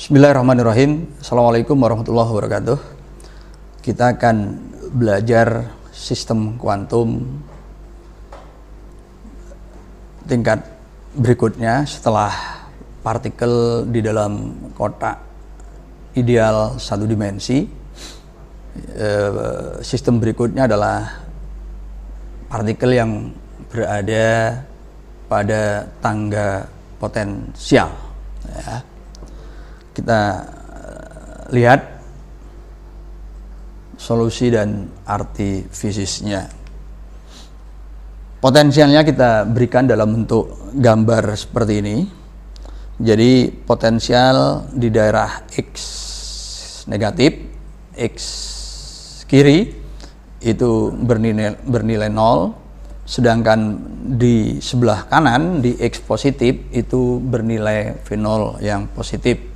Bismillahirrahmanirrahim. Assalamualaikum warahmatullahi wabarakatuh. Kita akan belajar sistem kuantum tingkat berikutnya setelah partikel di dalam kotak ideal satu dimensi. Sistem berikutnya adalah partikel yang berada pada tangga potensial. Ya. Kita lihat solusi dan arti fisisnya. Potensialnya kita berikan dalam bentuk gambar seperti ini. Jadi potensial di daerah X negatif, X kiri itu bernilai 0, sedangkan di sebelah kanan di X positif itu bernilai V0 yang positif.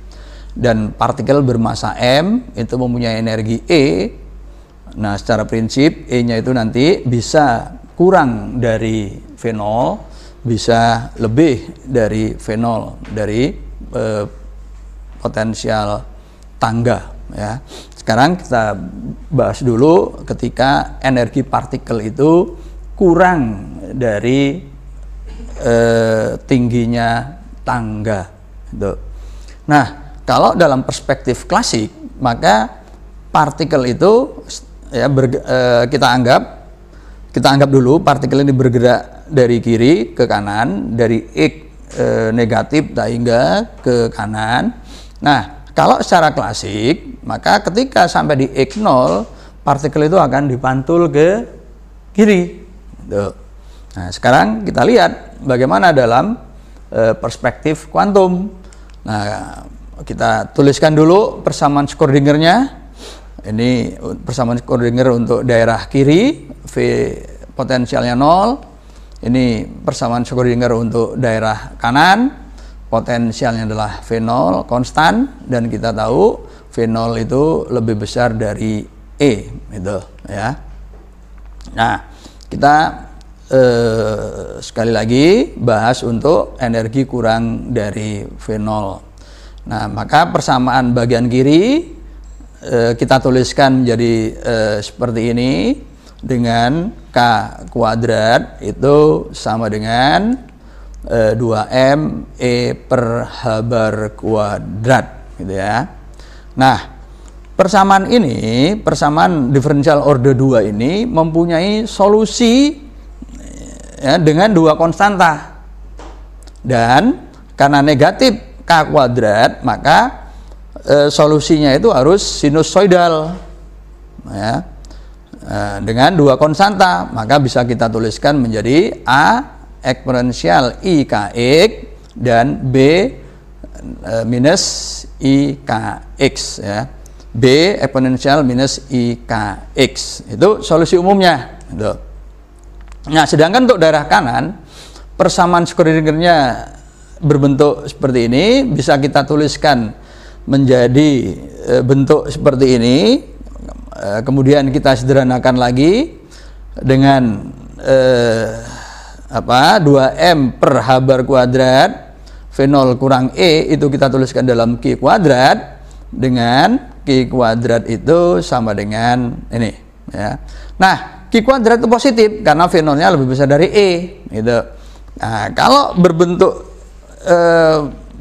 Dan partikel bermasa M itu mempunyai energi E. Nah, secara prinsip E-nya itu nanti bisa kurang dari V0, bisa lebih dari V0 dari potensial tangga, ya. Sekarang kita bahas dulu ketika energi partikel itu kurang dari tingginya tangga gitu. Nah, kalau dalam perspektif klasik, maka partikel itu ya kita anggap dulu partikel ini bergerak dari kiri ke kanan, dari X negatif hingga ke kanan. Nah, kalau secara klasik, maka ketika sampai di X0, partikel itu akan dipantul ke kiri. Tuh. Nah, sekarang kita lihat bagaimana dalam perspektif kuantum. Nah, kita tuliskan dulu persamaan Schrödingernya. Ini persamaan Schrödinger untuk daerah kiri, V potensialnya 0. Ini persamaan Schrödinger untuk daerah kanan, potensialnya adalah V0 konstan, dan kita tahu V0 itu lebih besar dari E, gitu ya. Nah, kita sekali lagi bahas untuk energi kurang dari V0. Nah, maka persamaan bagian kiri kita tuliskan menjadi seperti ini, dengan K kuadrat itu sama dengan 2M E per H bar kuadrat, gitu ya. Nah, persamaan ini, persamaan diferensial order 2 ini mempunyai solusi ya, dengan dua konstanta. Dan karena negatif K kuadrat, maka solusinya itu harus sinusoidal ya. Dengan dua konstanta, maka bisa kita tuliskan menjadi A eksponensial IKX dan B minus IKX ya. B eksponensial minus IKX itu solusi umumnya gitu. Nah, sedangkan untuk daerah kanan, persamaan Schrödingernya berbentuk seperti ini, bisa kita tuliskan menjadi bentuk seperti ini. Kemudian kita sederhanakan lagi dengan 2M per H bar kuadrat V0 kurang E itu kita tuliskan dalam Q kuadrat, dengan Q kuadrat itu sama dengan ini ya. Nah, Q kuadrat itu positif karena V0-nya lebih besar dari E gitu. Nah, kalau berbentuk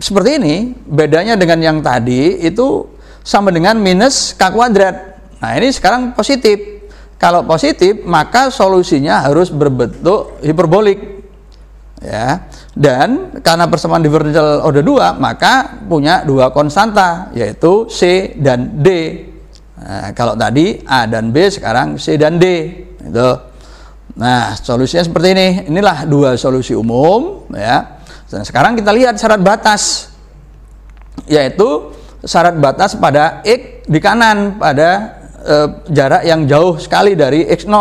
seperti ini, bedanya dengan yang tadi itu sama dengan minus K kuadrat. Nah, ini sekarang positif. Kalau positif, maka solusinya harus berbentuk hiperbolik ya. Dan karena persamaan diferensial order 2, maka punya dua konstanta, yaitu C dan D. Nah, kalau tadi A dan B, sekarang C dan D gitu. Nah, solusinya seperti ini. Inilah dua solusi umum ya. Dan sekarang kita lihat syarat batas, yaitu syarat batas pada X di kanan pada jarak yang jauh sekali dari X0.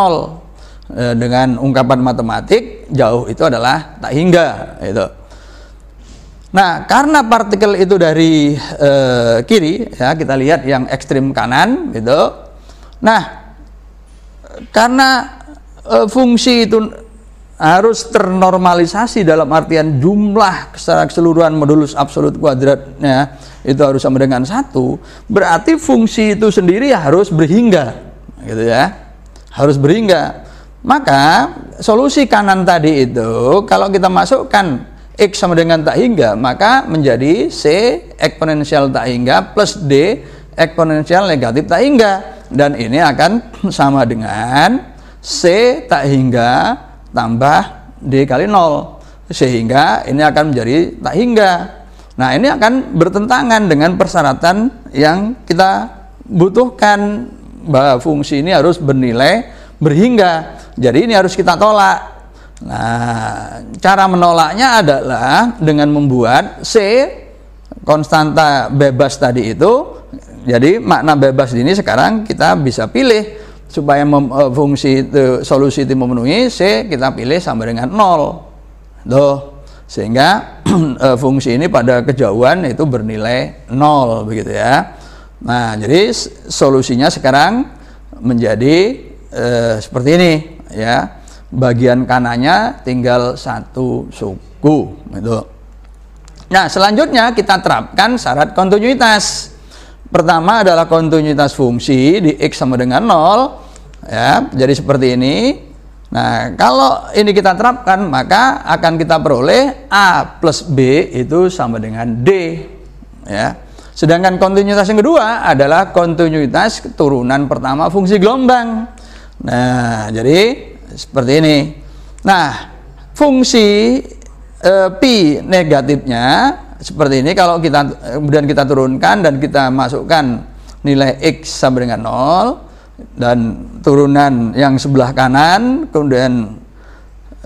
Dengan ungkapan matematik, jauh itu adalah tak hingga gitu. Nah, karena partikel itu dari kiri ya, kita lihat yang ekstrim kanan gitu. Nah, karena fungsi itu harus ternormalisasi dalam artian jumlah secara keseluruhan modulus absolut kuadratnya itu harus sama dengan 1, berarti fungsi itu sendiri harus berhingga, gitu ya, harus berhingga. Maka solusi kanan tadi itu kalau kita masukkan X sama dengan tak hingga, maka menjadi C eksponensial tak hingga plus D eksponensial negatif tak hingga, dan ini akan sama dengan C tak hingga tambah D kali 0, sehingga ini akan menjadi tak hingga. Nah, ini akan bertentangan dengan persyaratan yang kita butuhkan, bahwa fungsi ini harus bernilai berhingga. Jadi ini harus kita tolak. Nah, cara menolaknya adalah dengan membuat C konstanta bebas tadi itu. Jadi makna bebas ini sekarang kita bisa pilih supaya fungsi itu, solusi itu memenuhi, C kita pilih sama dengan 0. Tuh, sehingga fungsi ini pada kejauhan itu bernilai 0, begitu ya. Nah, jadi solusinya sekarang menjadi seperti ini ya. Bagian kanannya tinggal 1 suku, gitu. Nah, selanjutnya kita terapkan syarat kontinuitas. Pertama adalah kontinuitas fungsi di X sama dengan 0 ya, jadi seperti ini. Nah, kalau ini kita terapkan, maka akan kita peroleh A plus B itu sama dengan D ya. Sedangkan kontinuitas yang kedua adalah kontinuitas turunan pertama fungsi gelombang. Nah, jadi seperti ini. Nah, fungsi pi negatifnya seperti ini. Kalau kita kemudian kita turunkan dan kita masukkan nilai X sama dengan 0 dan turunan yang sebelah kanan, kemudian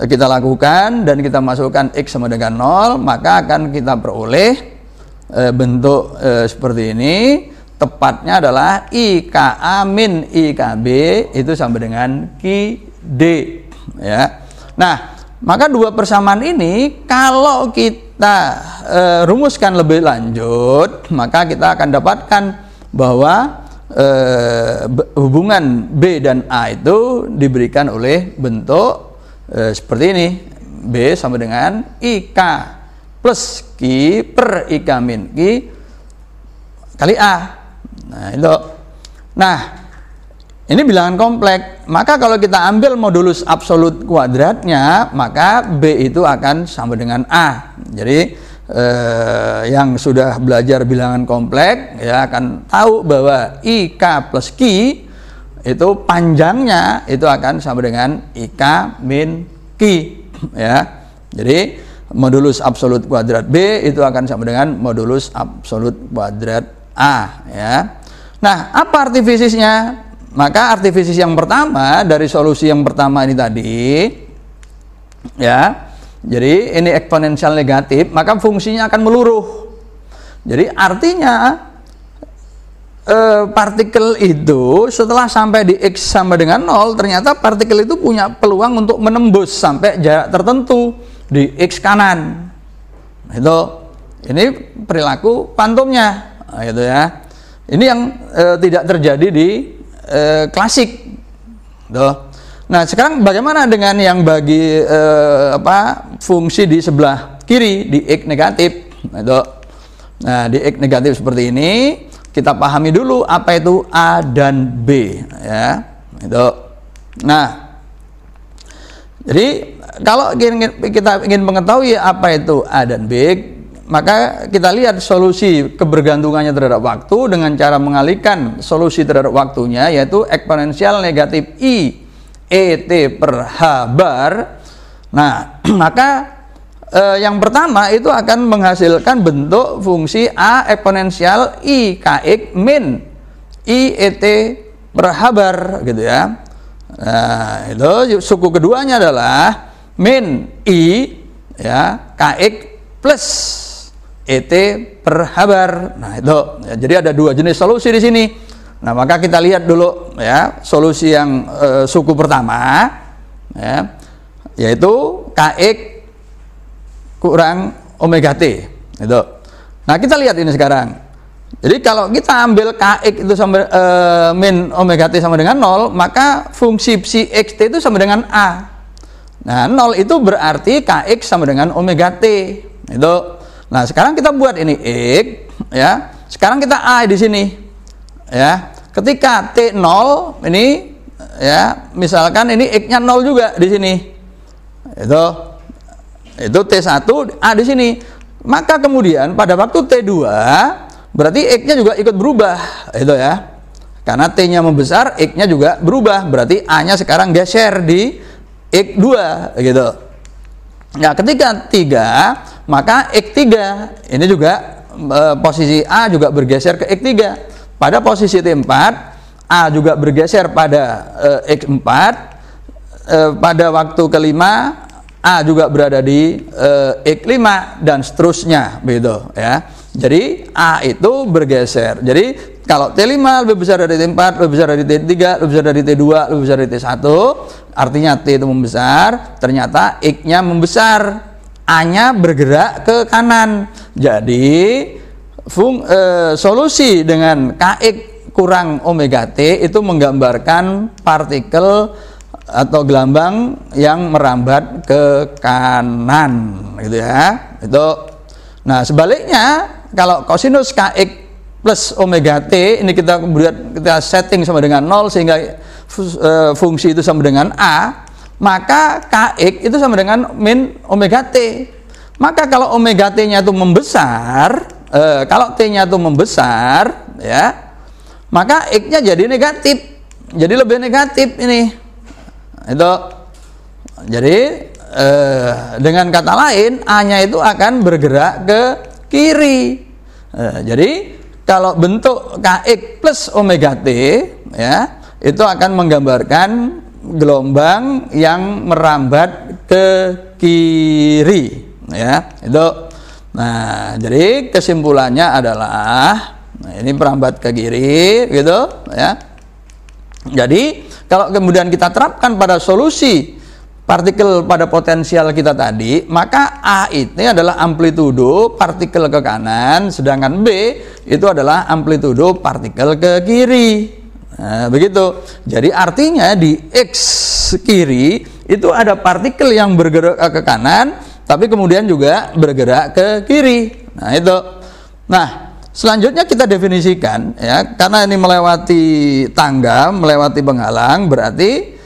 kita lakukan dan kita masukkan X sama dengan 0, maka akan kita peroleh bentuk seperti ini. Tepatnya adalah IKA min IKB itu sama dengan QD ya. Nah, maka dua persamaan ini kalau kita rumuskan lebih lanjut, maka kita akan dapatkan bahwa hubungan B dan A itu diberikan oleh bentuk seperti ini. B sama dengan IK plus Q per IK min Q kali A. Nah, itu. Nah, ini bilangan kompleks. Maka kalau kita ambil modulus absolut kuadratnya, maka B itu akan sama dengan A. Jadi yang sudah belajar bilangan kompleks ya akan tahu bahwa IK plus Q itu panjangnya itu akan sama dengan IK min Q ya. Jadi modulus absolut kuadrat B itu akan sama dengan modulus absolut kuadrat A ya. Nah, apa artifisisnya? Maka artifisis yang pertama dari solusi yang pertama ini tadi ya. Jadi ini eksponensial negatif, maka fungsinya akan meluruh. Jadi artinya partikel itu setelah sampai di X sama dengan 0, ternyata partikel itu punya peluang untuk menembus sampai jarak tertentu di X kanan. Itu ini perilaku pantumnya, gitu ya. Ini yang tidak terjadi di klasik. Tuh. Nah, sekarang bagaimana dengan yang bagi fungsi di sebelah kiri di X negatif? Nah, di X negatif seperti ini kita pahami dulu apa itu A dan B ya. Itu. Nah, jadi kalau kita ingin mengetahui apa itu A dan B, maka kita lihat solusi kebergantungannya terhadap waktu dengan cara mengalihkan solusi terhadap waktunya, yaitu eksponensial negatif I ET per H bar. Nah, maka yang pertama itu akan menghasilkan bentuk fungsi A eksponensial I KX min I ET per H bar, gitu ya. Nah, itu suku keduanya adalah min I ya KX plus ET per H bar. Nah, itu ya, jadi ada dua jenis solusi di sini. Nah, maka kita lihat dulu ya solusi yang suku pertama ya, yaitu KX kurang omega T itu. Nah, kita lihat ini sekarang. Jadi kalau kita ambil KX itu sama min omega T sama dengan 0, maka fungsi psi xt itu sama dengan A. Nah, 0 itu berarti KX sama dengan omega T itu. Nah, sekarang kita buat ini X ya. Sekarang kita A di sini. Ya. Ketika T 0 ini ya, misalkan ini X-nya 0 juga di sini. Itu T1 A di sini. Maka kemudian pada waktu T2 berarti X-nya juga ikut berubah, itu ya. Karena T-nya membesar, X-nya juga berubah. Berarti A-nya sekarang geser di X2 gitu. Nah, ketika 3, maka X3 ini juga posisi A juga bergeser ke X3. Pada posisi T4, A juga bergeser pada X4. Pada waktu kelima, A juga berada di X5 dan seterusnya, begitu ya. Jadi A itu bergeser. Jadi kalau T5 lebih besar dari T4, lebih besar dari T3, lebih besar dari T2, lebih besar dari T1, artinya T itu membesar, ternyata X-nya membesar, A-nya bergerak ke kanan. Jadi solusi dengan Kx kurang omega T itu menggambarkan partikel atau gelambang yang merambat ke kanan, gitu ya. Nah, sebaliknya kalau kosinus Kx plus omega T ini kita setting sama dengan 0 sehingga fungsi itu sama dengan A, maka Kx itu sama dengan min omega T. Maka kalau omega T-nya itu membesar, kalau T-nya itu membesar, ya, maka X-nya jadi negatif, jadi lebih negatif ini. Jadi dengan kata lain A-nya itu akan bergerak ke kiri. Jadi kalau bentuk Kx plus omega T, ya, itu akan menggambarkan gelombang yang merambat ke kiri, ya. Nah, jadi kesimpulannya adalah ini merambat ke kiri, gitu ya. Jadi kalau kemudian kita terapkan pada solusi partikel pada potensial kita tadi, maka A ini adalah amplitudo partikel ke kanan, sedangkan B itu adalah amplitudo partikel ke kiri. Nah, begitu. Jadi artinya di X kiri itu ada partikel yang bergerak ke kanan, tapi kemudian juga bergerak ke kiri. Nah, itu. Nah, selanjutnya kita definisikan, ya, karena ini melewati tangga, melewati penghalang, berarti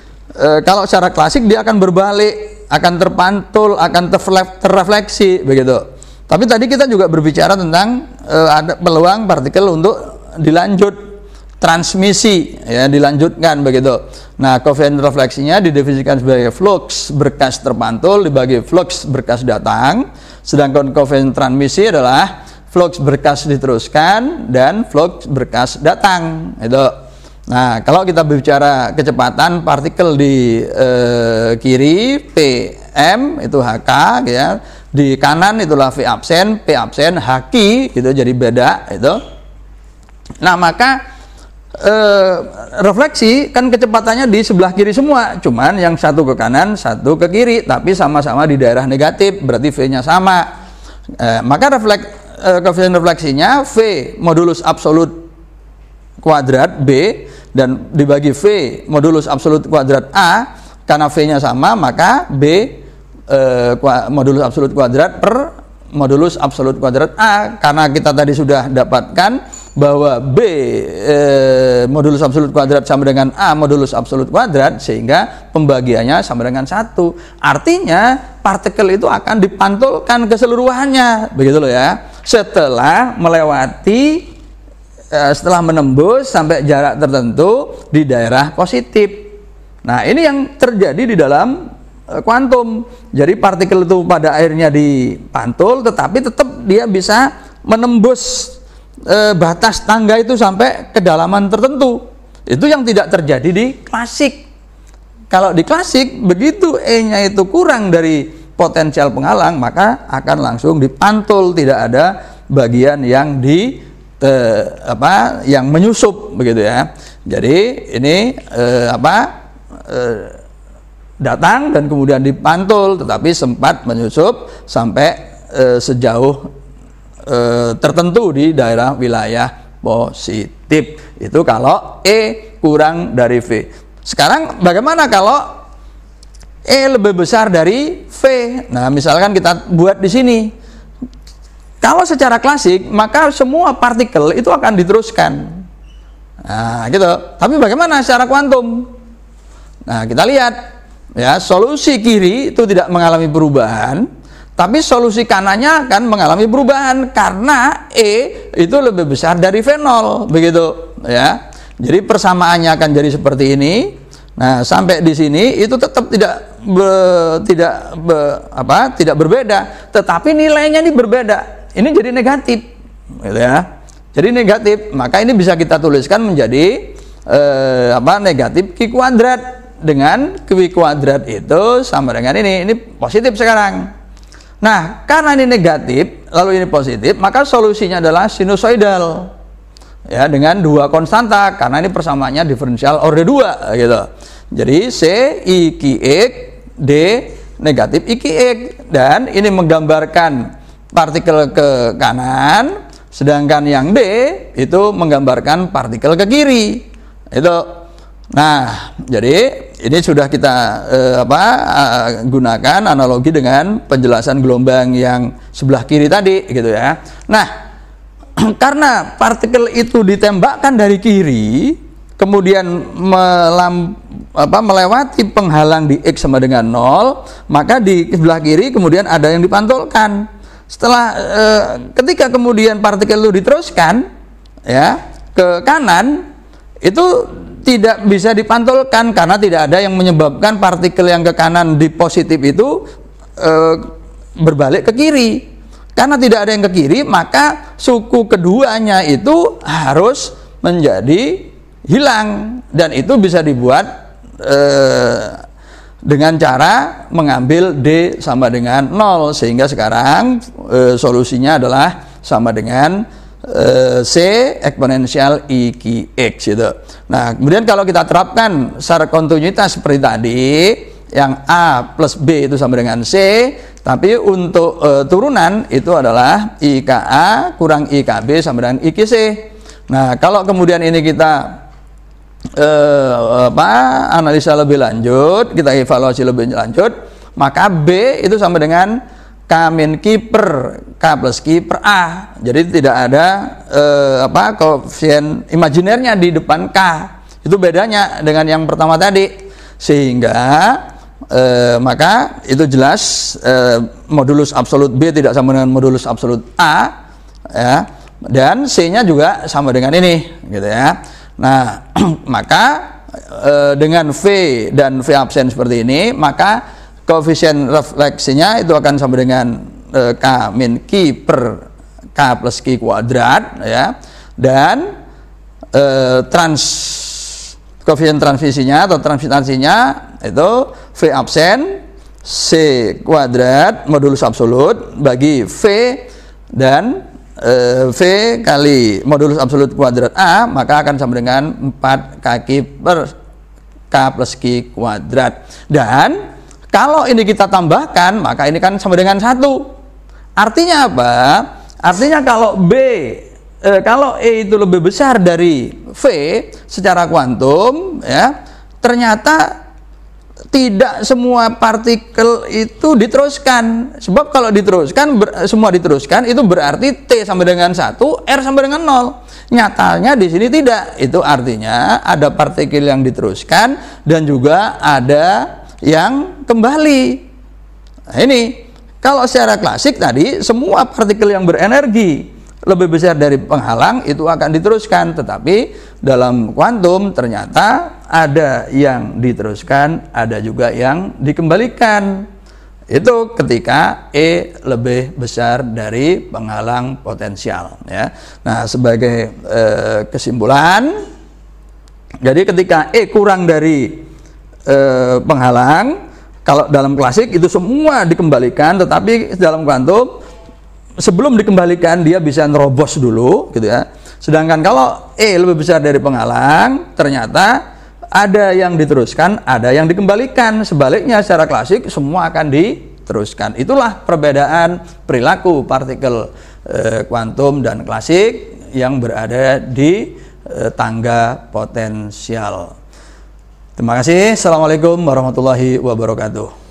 kalau secara klasik dia akan berbalik, akan terpantul, akan terrefleksi, begitu. Tapi tadi kita juga berbicara tentang ada peluang partikel untuk dilanjut transmisi, ya, dilanjutkan, begitu. Nah, koefisien refleksinya didefinisikan sebagai flux berkas terpantul dibagi flux berkas datang, sedangkan koefisien transmisi adalah flux berkas diteruskan dan flux berkas datang, itu. Nah, kalau kita bicara kecepatan partikel di kiri Pm itu Hk, ya. Di kanan itulah V absen, P absen, Hq, gitu, jadi beda itu. Nah, maka refleksi kan kecepatannya di sebelah kiri semua, cuman yang satu ke kanan, satu ke kiri, tapi sama-sama di daerah negatif, berarti V-nya sama. Maka koefisien refleksinya V modulus absolut kuadrat B dan dibagi V modulus absolut kuadrat A, karena V-nya sama maka B modulus absolut kuadrat per modulus absolut kuadrat A, karena kita tadi sudah dapatkan bahwa B modulus absolut kuadrat sama dengan A modulus absolut kuadrat, sehingga pembagiannya sama dengan 1. Artinya partikel itu akan dipantulkan keseluruhannya, begitu loh ya, setelah melewati setelah menembus sampai jarak tertentu di daerah positif. Nah, ini yang terjadi di dalam kuantum. Jadi partikel itu pada akhirnya dipantul, tetapi tetap dia bisa menembus batas tangga itu sampai kedalaman tertentu. Itu yang tidak terjadi di klasik. Kalau di klasik, begitu E-nya itu kurang dari potensial penghalang, maka akan langsung dipantul, tidak ada bagian yang yang menyusup, begitu ya. Jadi ini datang dan kemudian dipantul, tetapi sempat menyusup sampai sejauh tertentu di daerah wilayah positif. Itu kalau E kurang dari V. Sekarang bagaimana kalau E lebih besar dari V? Nah, misalkan kita buat di sini Kalau secara klasik, maka semua partikel itu akan diteruskan. Nah, gitu. Tapi bagaimana secara kuantum? Nah, kita lihat ya, solusi kiri itu tidak mengalami perubahan, tapi solusi kanannya akan mengalami perubahan karena E itu lebih besar dari V0, begitu ya. Jadi persamaannya akan jadi seperti ini. Nah, sampai di sini itu tetap tidak berbeda, tetapi nilainya ini berbeda. Ini jadi negatif, gitu ya. Jadi negatif, maka ini bisa kita tuliskan menjadi negatif Q kuadrat, dengan Q kuadrat itu sama dengan ini positif sekarang. Nah, karena ini negatif, lalu ini positif, maka solusinya adalah sinusoidal. Ya, dengan dua konstanta, karena ini persamaannya diferensial orde 2 gitu. Jadi C I Q X, D negatif I Q X, dan ini menggambarkan partikel ke kanan, sedangkan yang D itu menggambarkan partikel ke kiri. Itu. Nah, jadi ini sudah kita gunakan analogi dengan penjelasan gelombang yang sebelah kiri tadi gitu ya. Nah, karena partikel itu ditembakkan dari kiri, kemudian melewati penghalang di X sama dengan 0, maka di sebelah kiri kemudian ada yang dipantulkan. Setelah ketika kemudian partikel itu diteruskan ya ke kanan, itu tidak bisa dipantulkan karena tidak ada yang menyebabkan partikel yang ke kanan di positif itu berbalik ke kiri. Karena tidak ada yang ke kiri, maka suku keduanya itu harus menjadi hilang, dan itu bisa dibuat dengan cara mengambil D sama dengan 0, sehingga sekarang solusinya adalah sama dengan C eksponensial IQX gitu. Nah, kemudian kalau kita terapkan secara kontinuitas seperti tadi, yang A plus B itu sama dengan C, tapi untuk turunan itu adalah IKA kurang IKB sama dengan IKC. Nah, kalau kemudian ini kita analisa lebih lanjut, kita evaluasi lebih lanjut, maka B itu sama dengan K min Q per K plus Q per A. Jadi tidak ada koefisien imajinernya di depan K. Itu bedanya dengan yang pertama tadi. Sehingga maka itu jelas modulus absolut B tidak sama dengan modulus absolut A ya, dan C-nya juga sama dengan ini gitu ya. Nah, maka dengan V dan V absen seperti ini, maka koefisien refleksinya itu akan sama dengan K min Q per K plus Q kuadrat ya, dan koefisien transmisinya atau transmitansinya itu V absen C kuadrat modulus absolut bagi V dan V kali modulus absolut kuadrat A, maka akan sama dengan 4 kaki per K plus Q kuadrat. Dan kalau ini kita tambahkan, maka ini kan sama dengan 1. Artinya apa? Artinya kalau kalau E itu lebih besar dari V secara kuantum ya, ternyata tidak semua partikel itu diteruskan. Sebab kalau diteruskan, semua diteruskan, itu berarti T sama dengan 1, R sama dengan 0. Nyatanya di sini tidak. Itu artinya ada partikel yang diteruskan dan juga ada yang kembali. Nah, ini kalau secara klasik tadi semua partikel yang berenergi lebih besar dari penghalang itu akan diteruskan, tetapi dalam kuantum ternyata ada yang diteruskan, ada juga yang dikembalikan. Itu ketika E lebih besar dari penghalang potensial ya. Nah, sebagai kesimpulan, jadi ketika E kurang dari penghalang, kalau dalam klasik itu semua dikembalikan, tetapi dalam kuantum sebelum dikembalikan dia bisa nerobos dulu gitu ya. Sedangkan kalau E lebih besar dari penghalang, ternyata ada yang diteruskan, ada yang dikembalikan. Sebaliknya secara klasik semua akan diteruskan. Itulah perbedaan perilaku partikel kuantum dan klasik yang berada di tangga potensial. Terima kasih. Assalamualaikum warahmatullahi wabarakatuh.